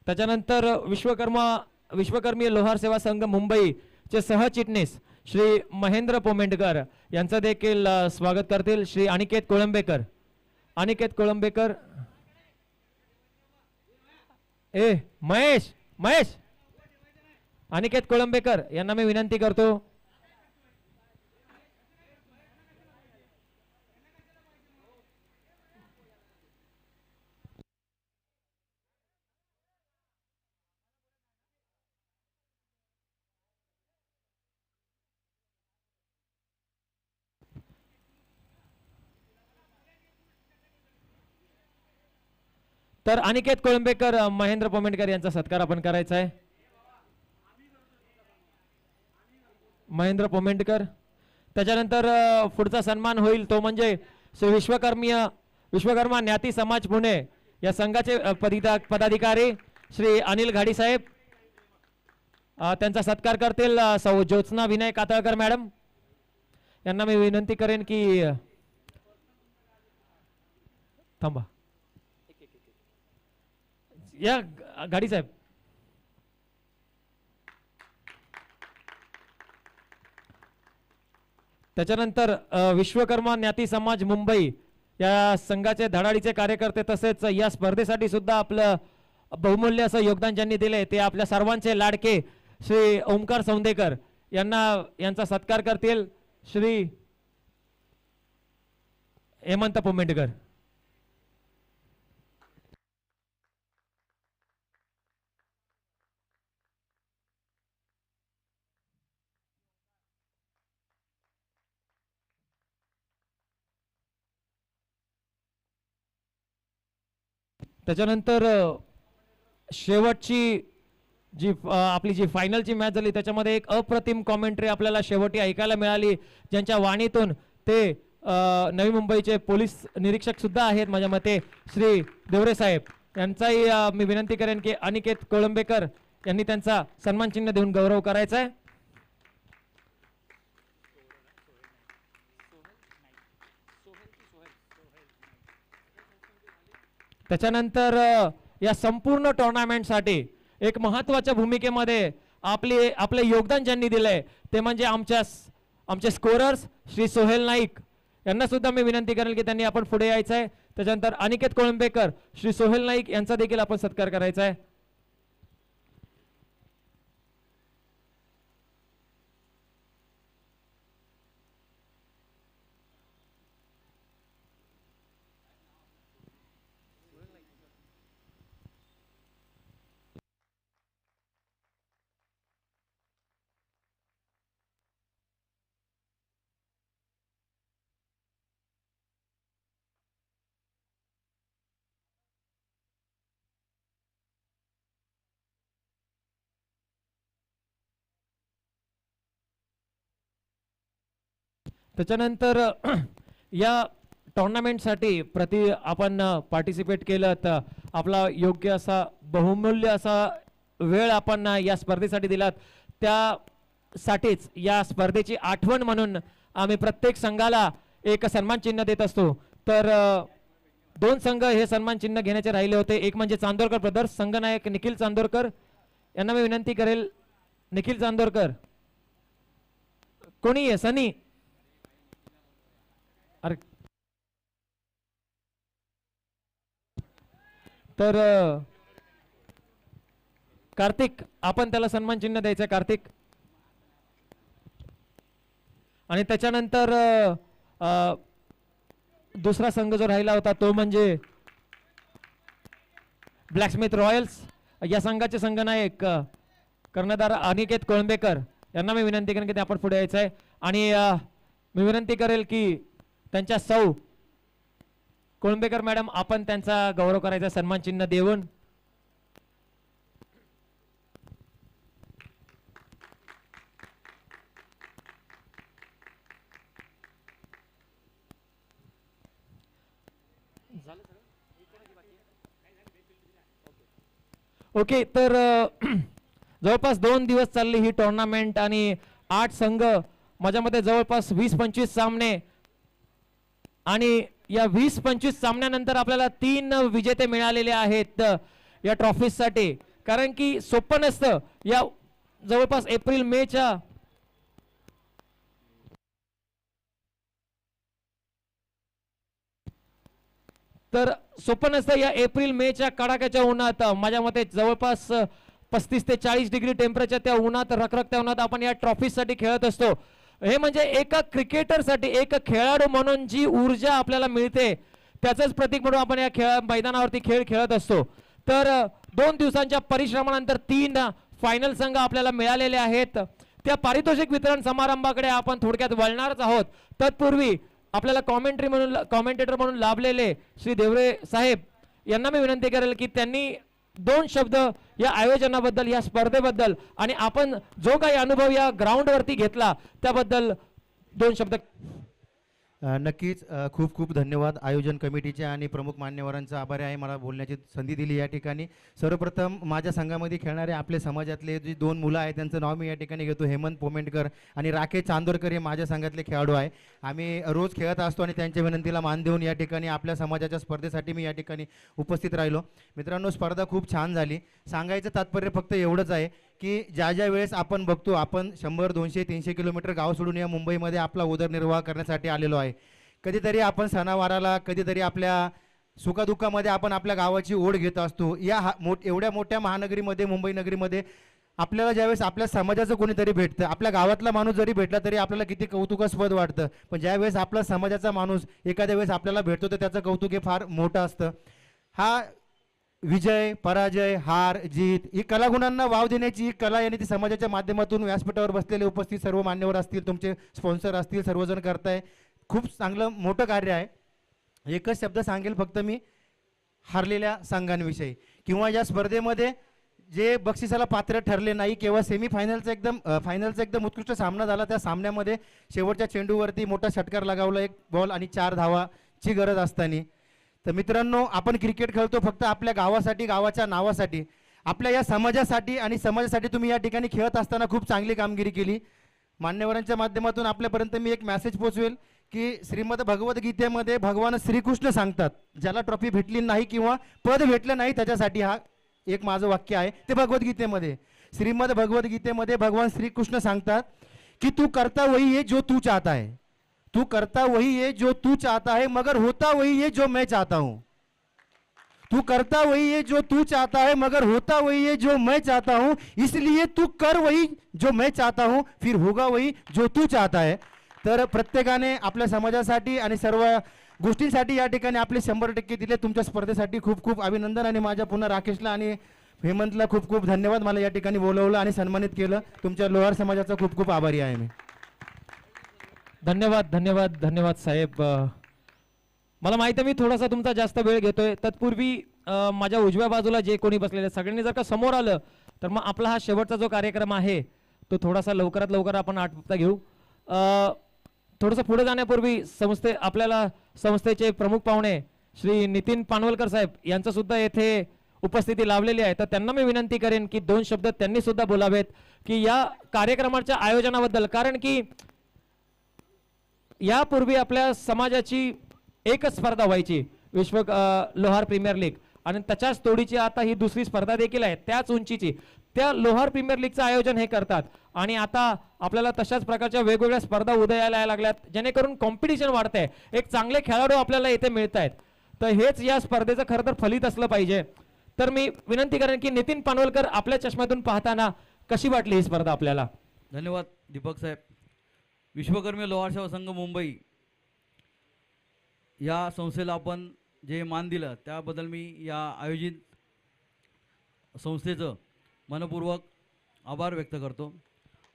Speaker 1: त्याच्यानंतर विश्वकर्मी लोहार सेवा संघ मुंबईचे सहचिटणीस श्री महेंद्र पोमेंडकर यांचं देखील स्वागत करतील श्री अनिकेत कोळंबेकर. अनिकेत कोळंबेकर, महेश अनिकेत कोळंबेकर यांना मी विनंती करतो. तर अनिकेत कोळंबेकर, महेंद्र पोमेंडकर यांचा सत्कार आपण करायचा आहे. महेंद्र पोमेंडकर. त्याच्यानंतर पुढचा सन्मान होईल तो म्हणजे श्री विश्वकर्मा ज्ञाती समाज पुणे या संघाचे पदाधिकारी श्री अनिल घाडी साहेब. त्यांचा सत्कार करतील सौ ज्योत्स्ना विनय कातळकर मॅडम. यांना मी विनंती करेन की थांबा या गाडी साहेब. त्याच्यानंतर विश्वकर्मा ज्ञाती समाज मुंबई या संघाचे धडाडीचे कार्यकर्ते तसेच या स्पर्धेसाठी सुद्धा आपलं बहुमूल्य असं योगदान ज्यांनी दिले ते आपल्या सर्वांचे लाडके श्री ओमकार सौंदेकर यांचा सत्कार करतील श्री हेमंत पोमेंडकर. त्याच्यानंतर शेवटची आपली जी फायनलची मॅच झाली त्याच्यामध्ये एक अप्रतिम कॉमेंट्री आपल्याला शेवटी ऐकायला मिळाली, ज्यांच्या वाणीतून ते नवी मुंबईचे पोलीस निरीक्षक सुद्धा आहेत माझ्या मते श्री देवरे साहेब. यांचाही मी विनंती करेन की अनिकेत कोळंबेकर यांनी त्यांचा सन्मान चिन्ह देऊन गौरव करायचा आहे. त्याच्यानंतर या संपूर्ण टुर्नामेंटसाठी एक महत्त्वाच्या भूमिकेमध्ये आपले योगदान ज्यांनी दिलंय ते म्हणजे आमचे स्कोरर्स श्री सोहेल नाईक यांना सुद्धा मी विनंती करेल की त्यांनी आपण पुढे यायचं आहे. त्याच्यानंतर अनिकेत कोळंबेकर, श्री सोहेल नाईक यांचा देखील आपण सत्कार करायचा आहे. त्याच्यानंतर या टुर्नामेंटसाठी आपण पार्टिसिपेट केलं तर आपला योग्य असा बहुमूल्य असा वेळ आपण या स्पर्धेसाठी दिलात. त्यासाठीच या स्पर्धेची आठवण म्हणून आम्ही प्रत्येक संघाला एक सन्मान चिन्ह देत असतो. तर 2 संघ हे सन्मान चिन्ह घेण्याचे राहिले होते. एक म्हणजे चांदोरकर ब्रदर्स, संघनायक निखिल चांदोरकर यांना मी विनंती करेल. निखिल चांदोरकर कोणी आहे? सनी अरे तर कार्तिक, आपण त्याला सन्मान चिन्ह द्यायचं कार्तिक. आणि त्याच्यानंतर दुसरा संघ जो राहिला होता तो म्हणजे ब्लॅकस्मिथ रॉयल्स. या संघाचे संघनायक कर्णधार अनिकेत कोळंबेकर यांना मी विनंती करेन की ते आपण पुढे यायचं आहे. आणि मी विनंती करेल की त्यांच्या सौ कोळंबेकर मॅडम आपण त्यांचा गौरव करायचा सन्मान चिन्ह देऊन. ओके, तर जवळपास 2 दिवस चालली ही टुर्नामेंट आणि 8 संघ, माझ्या मते जवळपास 20-25 सामने. आणि या 20-25 सामन्यानंतर आपल्याला 3 विजेते मिळालेले आहेत या ट्रॉफीसाठी. कारण की सोपं नसतं या जवळपास एप्रिल-मेच्या तर सोपं नसतं या एप्रिल-मेच्या कडाक्याच्या उन्हात. माझ्या मते जवळपास 35 ते 40 डिग्री टेम्परेचर त्या उन्हात, रखरखत्या उन्हात आपण या ट्रॉफीसाठी खेळत असतो. हे म्हणजे एका क्रिकेटरसाठी, एक खेळाडू म्हणून जी ऊर्जा आपल्याला मिळते त्याचंच प्रतीक म्हणून आपण या मैदानावरती खेळ खेळत असतो. तर 2 दिवसांच्या परिश्रमानंतर 3 फायनल संघ आपल्याला मिळालेले आहेत. त्या पारितोषिक वितरण समारंभाकडे आपण थोडक्यात वळणारच आहोत. तत्पूर्वी आपल्याला कॉमेंटेटर म्हणून लाभलेले श्री देवरे साहेब यांना मी विनंती करेल की त्यांनी 2 शब्द या आयोजनाबद्दल, या स्पर्धेबद्दल आणि आपण जो काही अनुभव या ग्राउंडवरती घेतला त्याबद्दल 2 शब्द.
Speaker 2: नक्कीच खूप खूप धन्यवाद आयोजन कमिटीचे आणि प्रमुख मान्यवरांचा आभारी आहे मला बोलण्याची संधी दिली या ठिकाणी. सर्वप्रथम माझ्या संघामध्ये खेळणारे आपले समाजातले जी 2 मुलं आहेत त्यांचं नाव मी या ठिकाणी घेतो. हेमंत पोमेंटकर आणि राकेश चांदोरकर हे माझ्या संघातले खेळाडू आहे. आम्ही रोज खेळत असतो आणि त्यांच्या विनंतीला मान देऊन या ठिकाणी आपल्या समाजाच्या स्पर्धेसाठी मी या ठिकाणी उपस्थित राहिलो. मित्रांनो, स्पर्धा खूप छान झाली. सांगायचं तात्पर्य फक्त एवढंच आहे की ज्या वेळेस आपण बघतो आपण 100, 200, 300 किलोमीटर गाव सोडून या मुंबईमध्ये आपला उदरनिर्वाह करण्यासाठी आलेलो आहे. कधीतरी आपण सणावाराला, कधीतरी आपल्या सुखदुःखामध्ये आपण आपल्या गावाची ओढ घेत असतो. एवढ्या मोठ्या महानगरीमध्ये, मुंबई नगरीमध्ये आपल्याला ज्यावेळेस आपल्या समाजाचं कोणीतरी भेटतं, आपल्या गावातला माणूस जरी भेटला तरी आपल्याला किती कौतुकास्पद वाटतं. पण ज्यावेळेस आपला समाजाचा माणूस एखाद्या वेळेस आपल्याला भेटतो तर त्याचं कौतुक हे फार मोठं असतं. हा विजय, पराजय, हार, जीत ही कलागुणांना वाव देण्याची कला यांनी ती समाजाच्या माध्यमातून व्यासपीठावर बसलेले उपस्थित सर्व मान्यवर असतील, तुमचे स्पॉन्सर असतील, सर्वजण करताय. खूप चांगलं मोठं कार्य आहे. एकच शब्द सांगेल फक्त मी हारलेल्या संघांविषयी किंवा या स्पर्धेमध्ये जे बक्षिसाला पात्र ठरले नाही किंवा फायनलचा एकदम उत्कृष्ट सामना झाला. त्या सामन्यामध्ये शेवटच्या चेंडूवरती मोठा षटकार लगावला, 1 बॉल आणि 4 धावाची गरज असताना. तर मित्रांनो, आपण क्रिकेट खेळतो फक्त आपल्या गावासाठी, गावाच्या नावासाठी, आपल्या या समाजासाठी आणि समाजासाठी. तुम्ही या ठिकाणी खेळत असताना खूप चांगली कामगिरी केली. मान्यवरांच्या माध्यमातून आपल्यापर्यंत मी एक मेसेज पोचवेल
Speaker 7: की श्रीमद भगवद्गीतेमध्ये भगवान श्रीकृष्ण सांगतात, ज्याला ट्रॉफी भेटली नाही किंवा पद भेटलं नाही त्याच्यासाठी हा एक माझं वाक्य आहे, ते भगवद्गीतेमध्ये. श्रीमद भगवद्गीतेमध्ये भगवान श्रीकृष्ण सांगतात कि तू करता वही है जो तू चाहता है, तू करता वही है जो तू चाहता है, मगर होता वही है जो मैं चाहता हूँ. तू करता वही है जो तू चाहता है, मगर होता वही है जो मैं चाहता हूँ. इसलिए तू कर वही जो मैं चाहता हूँ, फिर होगा वही जो तू चाहता है. तर प्रत्येकाने आपल्या समाजासाठी आणि सर्व गोष्टींसाठी या ठिकाणी आपले 100% दिले. तुमच्या स्पर्धेसाठी खूप खूप अभिनंदन. आणि माझ्या पुन्हा राकेशला आणि हेमंतला खूप खूप धन्यवाद, मला या ठिकाणी बोलवलं आणि सन्मानित केलं. तुमच्या लोहार समाजाचा खूप खूप आभारी आहे मी.
Speaker 1: धन्यवाद धन्यवाद धन्यवाद साहेब. मला माहिती आहे मी थोडासा तुमचा जास्त वेळ घेतोय. तत्पूर्वी माझ्या उजव्या बाजूला जे कोणी बसलेले सगळ्यांनी जर का समोर आलं तर मग आपला हा शेवटचा जो कार्यक्रम आहे तो थोडासा लवकरात लवकर आपण आटोपता घेऊ. थोडंसं पुढे जाण्यापूर्वी आपल्याला संस्थेचे प्रमुख पाहुणे श्री नितीन पानवलकर साहेब यांचं सुद्धा येथे उपस्थिती लावलेली आहे. तर त्यांना मी विनंती करेन की 2 शब्द त्यांनी सुद्धा बोलावेत की या कार्यक्रमाच्या आयोजनाबद्दल. कारण की यापूर्वी आपल्या समाजाची एकच स्पर्धा व्हायची, विश्व लोहार प्रीमियर लीग, आणि त्याच्याच तोडीची आता ही दुसरी स्पर्धा देखील आहे त्याच उंचीची. त्या लोहार प्रीमियर लीगचं आयोजन हे करतात आणि आता आपल्याला तशाच प्रकारच्या वेगवेगळ्या स्पर्धा उदयाला यायला लागल्यात, जेणेकरून कॉम्पिटिशन वाढतंय, एक चांगले खेळाडू आपल्याला इथे मिळत आहेत. तर हेच या स्पर्धेचं खरं तर फलित असलं पाहिजे. तर मी विनंती करेन की नितीन पानवलकर, आपल्या चष्म्यातून पाहताना कशी वाटली ही स्पर्धा आपल्याला?
Speaker 8: धन्यवाद दीपक साहेब. विश्वकर्मी लोहार सेवा संघ मुंबई या संस्थेला आपण जे मान दिलं त्याबद्दल मी या आयोजित संस्थेचं मनपूर्वक आभार व्यक्त करतो.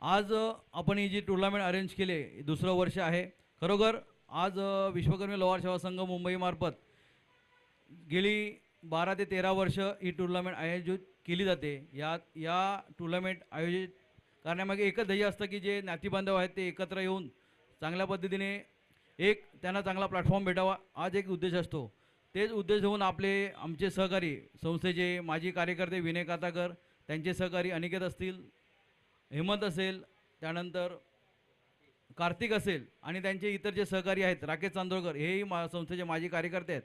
Speaker 8: आज आपण ही जी टुर्नामेंट अरेंज केले, दुसरं वर्ष आहे. खरोखर आज विश्वकर्मी लोहार सेवा संघ मुंबईमार्फत गेली 12 ते 13 वर्ष ही टुर्नामेंट आयोजित केली जाते. या टुर्नामेंट आयोजित करण्यामागे एकच ध्येय असतं की जे नातीबांधव आहेत ते एकत्र येऊन चांगल्या पद्धतीने त्यांना चांगला प्लॅटफॉर्म भेटावा, आज एक उद्देश असतो. तेच उद्देश होऊन आमचे सहकारी संस्थेचे माजी कार्यकर्ते विनय काताकर, त्यांचे सहकारी अनिकेत असतील, हेमंत असेल, त्यानंतर कार्तिक असेल आणि त्यांचे इतर जे सहकारी आहेत राकेश चांदोळकर, हेही संस्थेचे माजी कार्यकर्ते आहेत.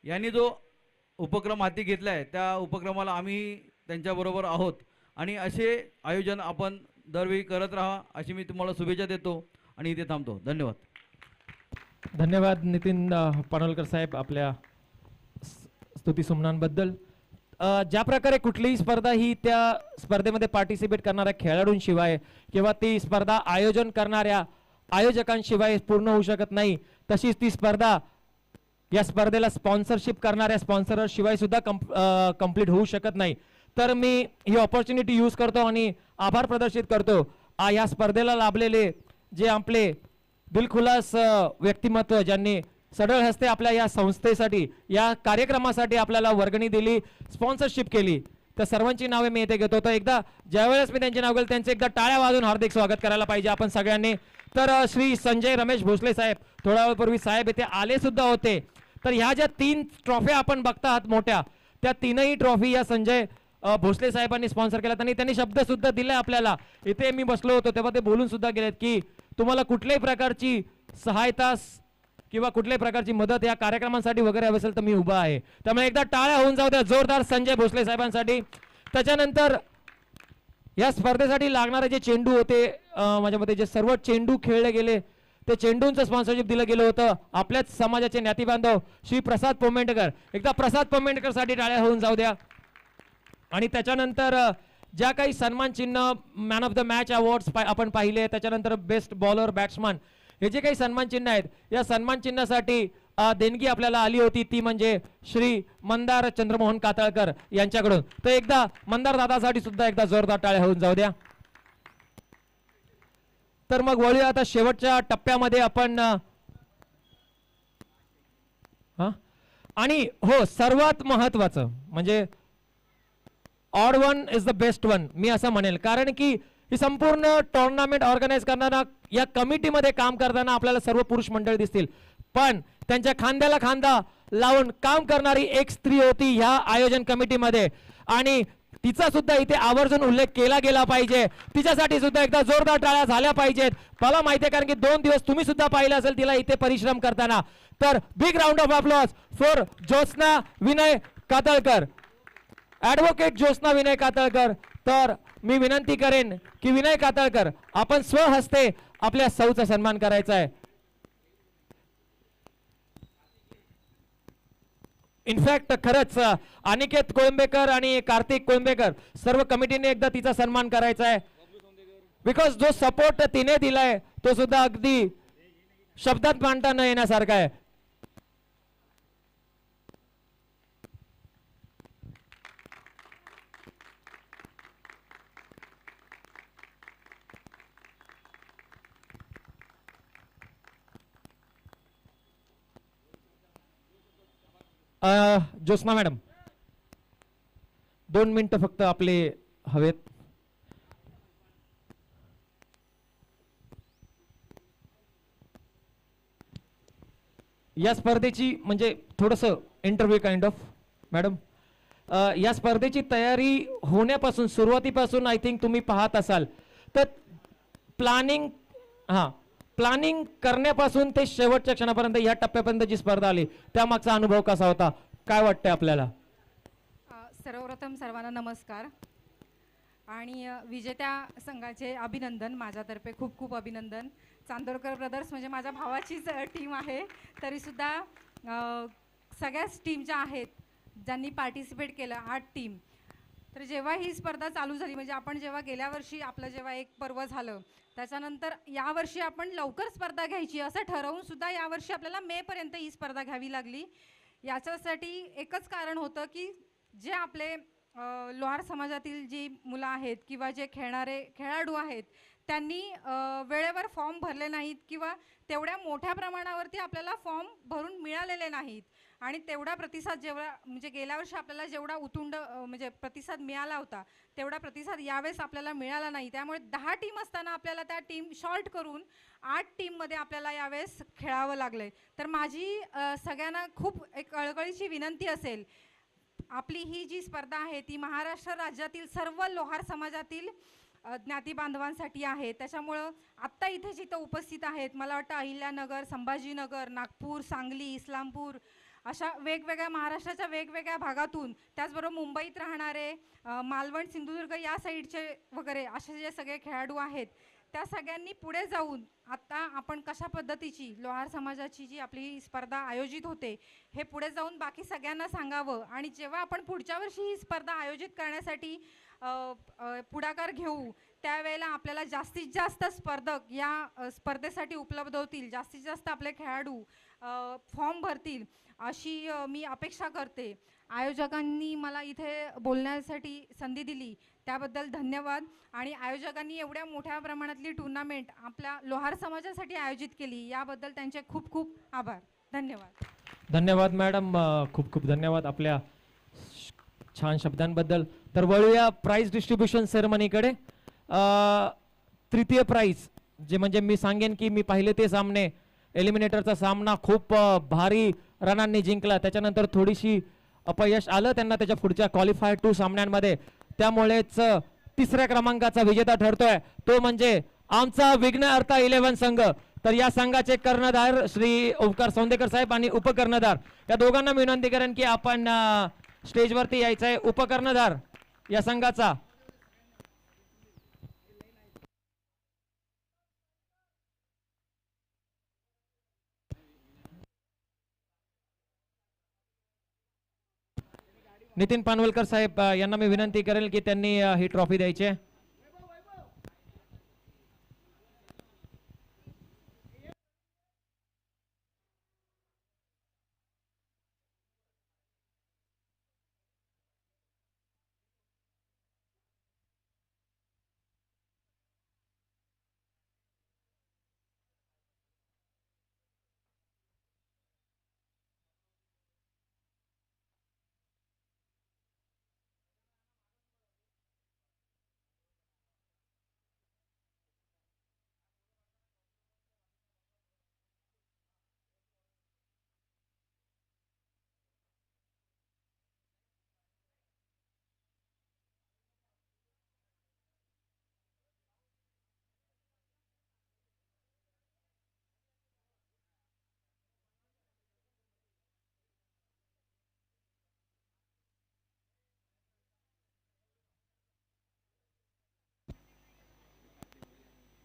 Speaker 8: यांनी जो उपक्रम हाती घेतला आहे त्या उपक्रमाला आम्ही त्यांच्याबरोबर आहोत आणि असे आयोजन आपण दरवेळी करत राहा अशी मी तुम्हाला शुभेच्छा देतो आणि इथे थांबतो. धन्यवाद.
Speaker 1: धन्यवाद नितीन पानवलकर साहेब आपल्या स्तुती सुमनांबद्दल. ज्या प्रकारे कुठलीही स्पर्धा ही त्या स्पर्धेमध्ये पार्टिसिपेट करणाऱ्या खेळाडूंशिवाय किंवा ती स्पर्धा आयोजन करणाऱ्या आयोजकांशिवाय पूर्ण होऊ शकत नाही, तशीच ती स्पर्धा या स्पर्धेला स्पॉन्सरशिप करणाऱ्या स्पॉन्सरशिवाय सुद्धा कंप्लीट होऊ शकत नाही. तर मी ही ऑपॉर्च्युनिटी यूज करतो आणि आभार प्रदर्शित करतो या स्पर्धेला लाभलेले जे आपले दिलखुलास व्यक्तिमत्व, ज्यांनी सढळ हस्ते आपल्या या संस्थेसाठी या कार्यक्रमासाठी आपल्याला वर्गणी दिली, स्पॉन्सरशिप केली, तर सर्वांची नावे मी इथे घेतो. तर एकदा ज्यावेळेस मी त्यांचे नाव घेईल त्यांचे एकदा टाळ्या वाजून हार्दिक स्वागत करायला पाहिजे आपण सगळ्यांनी. तर श्री संजय रमेश भोसले साहेब, थोड्या वेळापूर्वी साहेब इथे आले सुद्धा होते. तर ह्या ज्या 3 ट्रॉफी आपण बघता आहात मोठ्या, त्या 3ही ट्रॉफी या संजय भोसले साहेबांनी स्पॉन्सर केल्या. त्यांनी शब्द सुद्धा दिले आपल्याला. इथे मी बसलो होतो तेव्हा ते बोलून सुद्धा गेलेत की तुम्हाला कुठल्याही प्रकारची सहायता किंवा कुठल्याही प्रकारची मदत या कार्यक्रमांसाठी वगैरे हवी असेल तर मी उभा आहे. त्यामुळे एकदा टाळ्या होऊन जाऊ द्या जोरदार संजय भोसले साहेबांसाठी. त्याच्यानंतर या स्पर्धेसाठी लागणारे जे चेंडू होते, माझ्या मते जे सर्व चेंडू खेळले गेले ते चेंडूंचं स्पॉन्सरशिप दिलं गेलं होतं आपल्याच समाजाचे ज्ञाती बांधव श्री प्रसाद पोमेंटकर. एकदा प्रसाद पोमेंटकर साठी टाळ्या होऊन जाऊ द्या. आणि त्याच्यानंतर ज्या काही सन्मान चिन्ह, man of the match awards आपण पाहिले, त्याच्यानंतर बेस्ट बॉलर, बॅट्समन, हे जे काही सन्मान चिन्ह आहेत, या सन्मान चिन्हासाठी देणगी आपल्याला आली होती ती म्हणजे श्री मंदार चंद्रमोहन कातळकर यांच्याकडून. तर एकदा मंदार दादासाठी सुद्धा एकदा जोरदार टाळ्या होऊन जाऊ द्या. तर मग वळूया आता शेवटच्या टप्प्यामध्ये आपण. आणि हो, सर्वात महत्वाचं म्हणजे odd one is the best one मी असं म्हणेल. कारण की ही संपूर्ण टुर्नामेंट ऑर्गनाईज करताना या कमिटीमध्ये काम करताना आपल्याला सर्व पुरुष मंडळी दिसतील, पण त्यांच्या खांद्याला खांदा लावून काम करणारी एक स्त्री होती ह्या आयोजन कमिटीमध्ये. आणि तिचा सुद्धा इथे आवर्जून उल्लेख केला गेला पाहिजे. तिच्यासाठी सुद्धा एकदा जोरदार टाळ्या झाल्या पाहिजेत. मला माहिती आहे कारण की 2 दिवस तुम्ही सुद्धा पाहिलं असेल तिला इथे परिश्रम करताना. तर big round of applause for Jyotsna Vinay Katalkar, advocate Jyotsna Vinay Katalkar. तर मी विनंती करेन की विनय कातळकर आपण स्वहस्ते आपल्या सौचा सन्मान करायचा आहे. इनफॅक्ट खरंच अनिकेत कोळंबेकर आणि कार्तिक कोळंबेकर सर्व कमिटीने एकदा तिचा सन्मान करायचा आहे. बिकॉज जो सपोर्ट तिने दिलाय तो सुद्धा अगदी शब्दात मांडता न येण्यासारखा आहे. ज्योत्स्ना मॅडम 2 मिनिटं फक्त आपले हवेत. या स्पर्धेची म्हणजे थोडस इंटरव्ह्यू काइंड ऑफ मॅडम, या स्पर्धेची तयारी होण्यापासून सुरुवातीपासून आय थिंक तुम्ही पाहत असाल तर प्लॅनिंग करण्यापासून ते शेवटच्या क्षणापर्यंत या टप्प्यापर्यंत जी स्पर्धा आली त्यामागचा अनुभव कसा होता, काय वाटतंय आपल्याला?
Speaker 9: सर्वप्रथम सर्वांना नमस्कार आणि विजेत्या संघाचे अभिनंदन. माझ्यातर्फे खूप खूप अभिनंदन. चांदोरकर ब्रदर्स म्हणजे माझ्या भावाचीच टीम आहे, तरीसुद्धा सगळ्याच टीम ज्या आहेत ज्यांनी पार्टिसिपेट केलं 8 टीम. तर जेव्हा ही स्पर्धा चालू झाली म्हणजे आपण जेव्हा गेल्या वर्षी आपलं जेव्हा एक पर्व झालं त्याच्यानंतर यावर्षी आपण लवकर स्पर्धा घ्यायची असं ठरवून सुद्धा यावर्षी आपल्याला मेपर्यंत ही स्पर्धा घ्यावी लागली. याच्यासाठी एकच कारण होतं की जे आपले लोहार समाजातील जी मुलं आहेत किंवा जे खेळाडू आहेत त्यांनी वेळेवर फॉर्म भरले नाहीत किंवा तेवढ्या मोठ्या प्रमाणावरती आपल्याला फॉर्म भरून मिळालेले नाहीत. आणि तेवढा प्रतिसाद जेवढा म्हणजे गेल्या वर्षी आपल्याला जेवढा उतुंड म्हणजे प्रतिसाद मिळाला होता तेवढा प्रतिसाद यावेळेस आपल्याला मिळाला नाही. त्यामुळे 10 टीम असताना आपल्याला त्या टीम शॉर्ट करून 8 टीममध्ये आपल्याला यावेळेस खेळावं लागलं. तर माझी सगळ्यांना खूप एक कळकळीची विनंती असेल, आपली ही जी स्पर्धा आहे ती महाराष्ट्र राज्यातील सर्व लोहार समाजातील ज्ञाती बांधवांसाठी आहे. त्याच्यामुळं आत्ता इथे जिथं उपस्थित आहेत मला वाटतं अहिल्यानगर, संभाजीनगर, नागपूर, सांगली, इस्लामपूर अशा वेगवेगळ्या महाराष्ट्राच्या वेगवेगळ्या भागातून, त्याचबरोबर मुंबईत राहणारे, मालवण, सिंधुदुर्ग या साईडचे वगैरे असे जे सगळे खेळाडू आहेत त्या सगळ्यांनी पुढे जाऊन आता आपण कशा पद्धतीची लोहार समाजाची जी आपली स्पर्धा आयोजित होते हे पुढे जाऊन बाकी सगळ्यांना सांगावं. आणि जेव्हा आपण पुढच्या वर्षी ही स्पर्धा आयोजित करण्यासाठी पुढाकार घेऊ त्यावेळेला आपल्याला जास्तीत जास्त स्पर्धक या स्पर्धेसाठी उपलब्ध होतील, जास्तीत जास्त आपले खेळाडू फॉर्म भरतील अशी मी अपेक्षा करते. आयोजकांनी मला इथे बोलण्यासाठी संधी दिली त्याबद्दल धन्यवाद. आणि आयोजकांनी एवढ्या मोठ्या प्रमाणातली टुर्नामेंट आपल्या लोहार समाजासाठी आयोजित केली याबद्दल त्यांचे खूप खूप आभार. धन्यवाद.
Speaker 1: धन्यवाद मॅडम, खूप खूप धन्यवाद आपल्या छान शब्दांबद्दल. तर वळूया प्राइज डिस्ट्रीब्युशन सेरेमनीकडे. तृतीय प्राइज जे म्हणजे मी सांगेन की मी पाहिले ते सामने, एलिमिनेटरचा सामना खूप भारी रनांनी जिंकला, त्याच्यानंतर थोडीशी अपयश आलं त्यांना त्याच्या पुढच्या क्वालिफायर 2 सामन्यांमध्ये. त्यामुळेच 3ऱ्या क्रमांकाचा विजेता ठरतोय तो म्हणजे आमचा विघ्न अर्था 11 संघ. तर या संघाचे कर्णधार श्री ओंकार सौंदेकर साहेब आणि उपकर्णधार या दोघांना मी विनंती करेन की आपण स्टेजवरती यायचं आहे. उपकर्णधार या संघाचा नितीन पानवलकर साहेब यांना मी विनंती करेल की त्यांनी ही ट्रॉफी द्यायची आहे.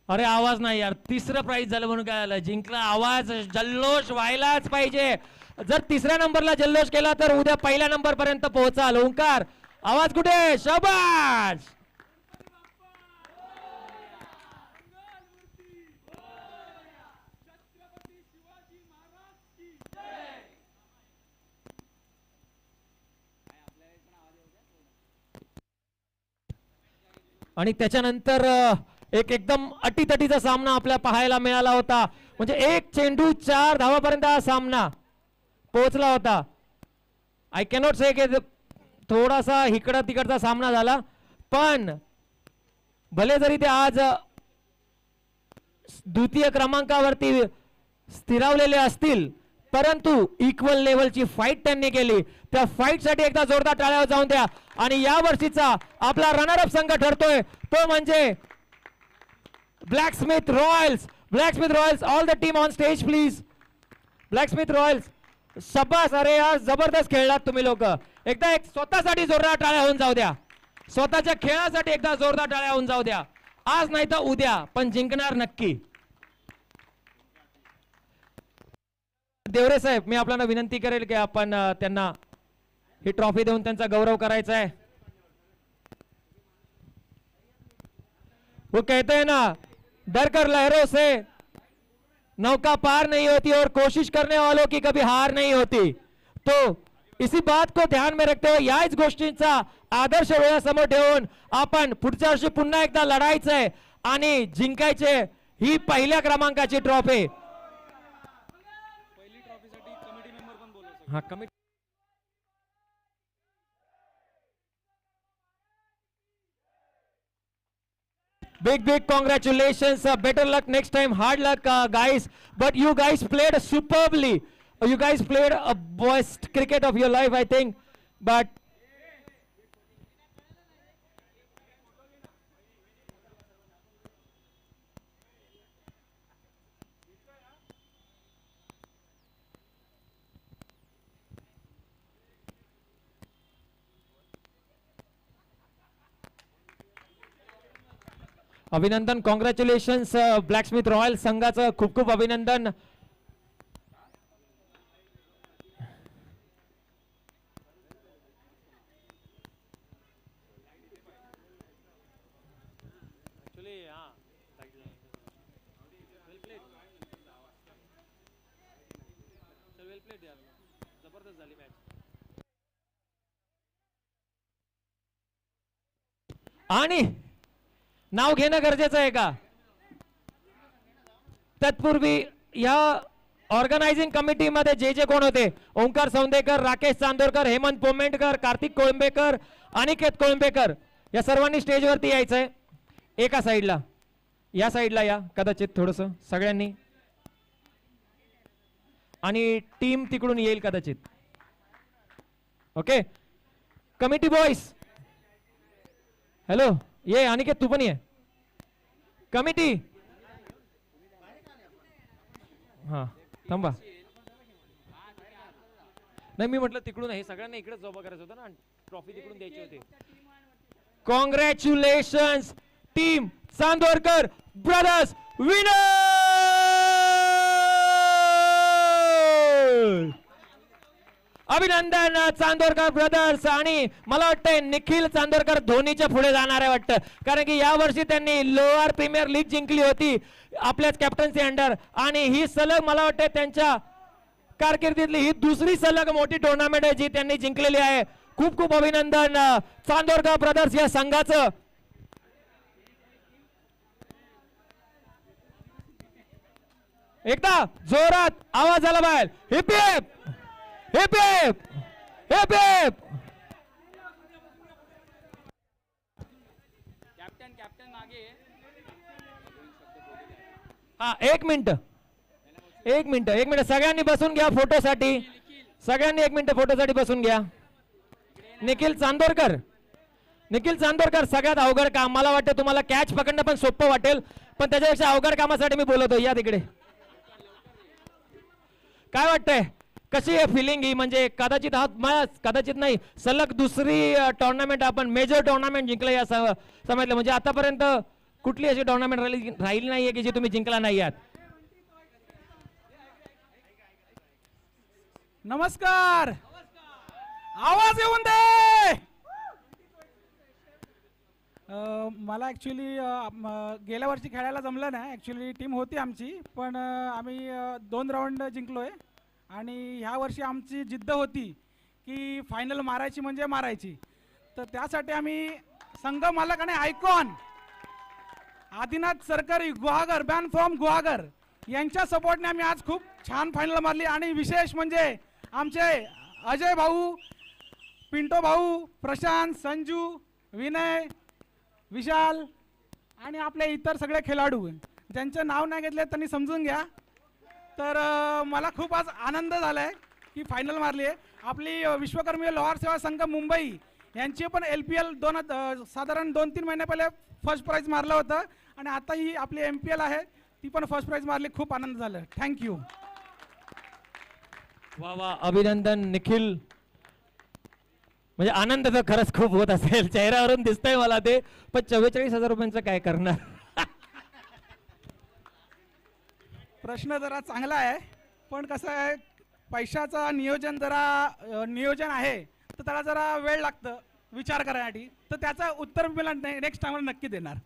Speaker 1: अरे आवाज नाही यार, तिसरं प्राइज झालं म्हणून काय झालं, जिंकला, आवाज जल्लोष व्हायलाच पाहिजे. जर तिसऱ्या नंबरला जल्लोष केला तर उद्या पहिल्या नंबर पर्यंत पोहोचाल. ओंकार आवाज कुठे, शाबास. आणि त्याच्यानंतर एक एकदम अटीतटीचा सामना आपल्याला पाहायला मिळाला होता. म्हणजे एक चेंडू 4 धावापर्यंत हा सामना पोहोचला होता. आय कॅनॉट से की थोडासा इकडं तिकडचा सामना झाला, पण भले जरी ते आज द्वितीय क्रमांकावरती स्थिरावलेले असतील, परंतु इक्वल लेवलची फाईट त्यांनी केली. त्या फाईट साठी एकदा जोरदार टाळ्या जाऊन द्या. आणि या वर्षीचा आपला रनर अप संघ ठरतोय तो म्हणजे Blacksmith Royals. Blacksmith Royals, all the team on stage please. Blacksmith Royals, शब्बास. अरे यार जबरदस्त खेळलात तुम्ही लोक. एकदा एक स्वतःसाठी जोरदार टाळ्या होऊन जाऊ द्या. स्वतःच्या खेळासाठी एकदा जोरदार टाळ्या होऊन जाऊ द्या. आज नाही तर उद्या, पण जिंकणार नक्की. देवरे साहेब, मी आपल्याला विनंती करेल की आपण त्यांना ही ट्रॉफी देऊन त्यांचा गौरव करायचा है. वो कहते हैं ना, डर कर लहरों से नौका पार नहीं होती और कोशिश करने वालों की कभी हार नहीं होती. तो इसी बात को ध्यान में रखते हुए याच गोष्टींचा आदर्श डोळ्यासमोर ठेवून आपण पुढच्या वर्षी पुन्हा एकदा लढायचं आहे आणि जिंकायचे ही पहिल्या क्रमांकाची ट्रॉफी. हा, committee big congratulations, better luck next time, hard luck guys, but you guys played superbly. You guys played a best cricket of your life, I think, but अभिनंदन, कॉंग्रॅच्युलेशन्स ब्लॅकस्मिथ रॉयल संघाचं खूप खूप अभिनंदन. आणि नाव घेणं गरजेचं आहे का? तत्पूर्वी या ऑर्गनायझिंग कमिटीमध्ये जे जे कोण होते, ओंकार सौंदेकर, राकेश चांदोरकर, हेमंत पोमेंटकर, कार्तिक कोळंबेकर, अनिकेत कोळंबेकर, या सर्वांनी स्टेजवरती यायचंय. एका साईडला, या साईडला या कदाचित थोडस सगळ्यांनी, आणि टीम तिकडून येईल कदाचित. ओके कमिटी बॉयज, हॅलो, ये अनिकेत तू पण ये. कमिटी, हा थांबा. नाही मी म्हटलं तिकडून, हे सगळ्यांना इकडेच जॉब करायचं होतं ना, ट्रॉफी तिकडून द्यायची होती. Congratulations team Chandorkar brothers, winner. अभिनंदन चांदोरकर ब्रदर्स. आणि मला वाटतंय निखिल चांदोरकर धोनीच्या पुढे जाणार आहे वाटतं, कारण की या वर्षी त्यांनी लोअर प्रीमियर लीग जिंकली होती आपल्याच कॅप्टन्सी अंडर, आणि ही सलग मला वाटतं त्यांच्या कारकिर्दीतली ही दुसरी सलग मोठी टुर्नामेंट आहे जी त्यांनी जिंकलेली आहे. खूप खूप अभिनंदन चांदोरकर ब्रदर्स या संघाचं. एकदा जोरात आवाज आला बाहेर, heap heap heap heap heap heap. हा एक मिनिट सगळ्यांनी बसून घ्या फोटोसाठी. सगळ्यांनी 1 मिनिट फोटोसाठी बसून घ्या. निखिल चांदोरकर सगळ्यात अवघड काम, मला वाटतं तुम्हाला कॅच पकडणं पण सोपं वाटेल, पण त्याच्यापेक्षा अवघड कामासाठी मी बोलवतो. या तिकडे. काय वाटतंय, कशी आहे फिलिंग ही? म्हणजे कदाचित नाही, सलग दुसरी टुर्नामेंट आपण मेजर टुर्नामेंट जिंकलं या समजलं. म्हणजे आतापर्यंत कुठली अशी टुर्नामेंट राहिली नाहीये की जी तुम्ही जिंकला नाही आहात?
Speaker 10: नमस्कार, आवाज येऊन दे. मला ॲक्च्युली गेल्या वर्षी खेळायला जमलं नाही. ॲक्च्युली टीम होती आमची, पण आम्ही 2 राऊंड जिंकलो आहे. आणि ह्या वर्षी आमची जिद्द होती की फायनल मारायची म्हणजे मारायची. तर त्यासाठी आम्ही संघ मालक आणि आयकॉन आदिनाथ सरकारी गुहागर, बॅन फ्रॉम गुहागर यांच्या सपोर्टने आम्ही आज खूप छान फायनल मारली. आणि विशेष म्हणजे आमचे अजय भाऊ, पिंटो भाऊ, प्रशांत, संजू, विनय, विशाल आणि आपले इतर सगळे खेळाडू ज्यांचं नाव नाही घेतले त्यांनी समजून घ्या. तर मला खूप आज आनंद झाला आहे की फायनल मारली आहे. आपली विश्वकर्मी लोहार सेवा संघ मुंबई यांची पण LPL साधारण 2-3 महिने पहिले फर्स्ट प्राइज मारलं होतं. आणि आता ही आपली MPL आहे, ती पण फर्स्ट प्राइज मारली. खूप आनंद झाला. थँक्यू.
Speaker 1: वा वा, अभिनंदन निखिल. म्हणजे आनंद तर खरंच खूप होत असेल, चेहऱ्यावरून दिसतंय मला ते. पण 44,000 रुपयांचं काय करणार?
Speaker 10: प्रश्न जरा चांगला आहे, पण कसं आहे, पैशाचा नियोजन आहे तर त्याला जरा वेळ लागतं विचार करण्यासाठी. तर त्याचं उत्तर मी नेक्स्ट टाइमला नक्की देणार.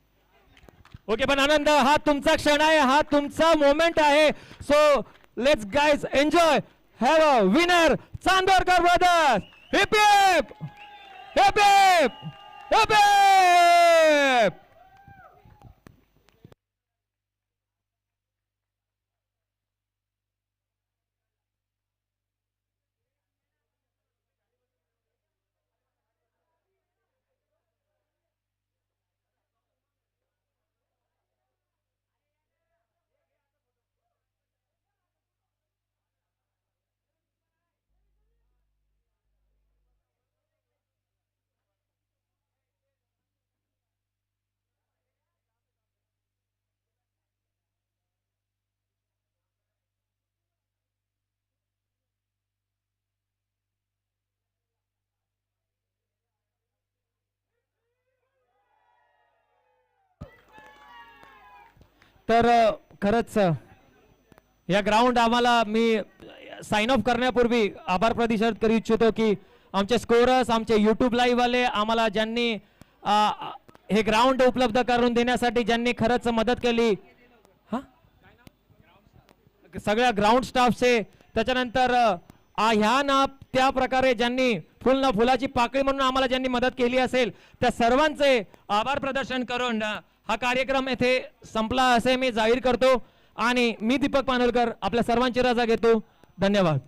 Speaker 1: ओके, पण आनंद हा तुमचा क्षण आहे, हा तुमचा मोमेंट आहे. So let's guys enjoy. Have a winner Chandorkar brothers. Heap heap heap heap heap heap. तर खरंच या ग्राउंड आम्हाला मी साइन ऑफ करण्यापूर्वी आभार प्रतिशत करू इच्छितो की आमचे स्कोरर्स, आमचे यूट्यूब लाईव्ह वाले, आम्हाला ज्यांनी हे ग्राउंड उपलब्ध करून देण्यासाठी ज्यांनी खरंच मदत केली, हा सगळ्या ग्राउंड स्टाफचे, त्याच्यानंतर ह्या ना त्या प्रकारे ज्यांनी फुलाची पाकळी म्हणून आम्हाला ज्यांनी मदत केली असेल त्या सर्वांचे आभार प्रदर्शन करून हा कार्यक्रम येथे संपला असे मी जाहीर करतो. आणि मी दीपक पानोलकर आपल्या सर्वांची रजा घेतो. धन्यवाद.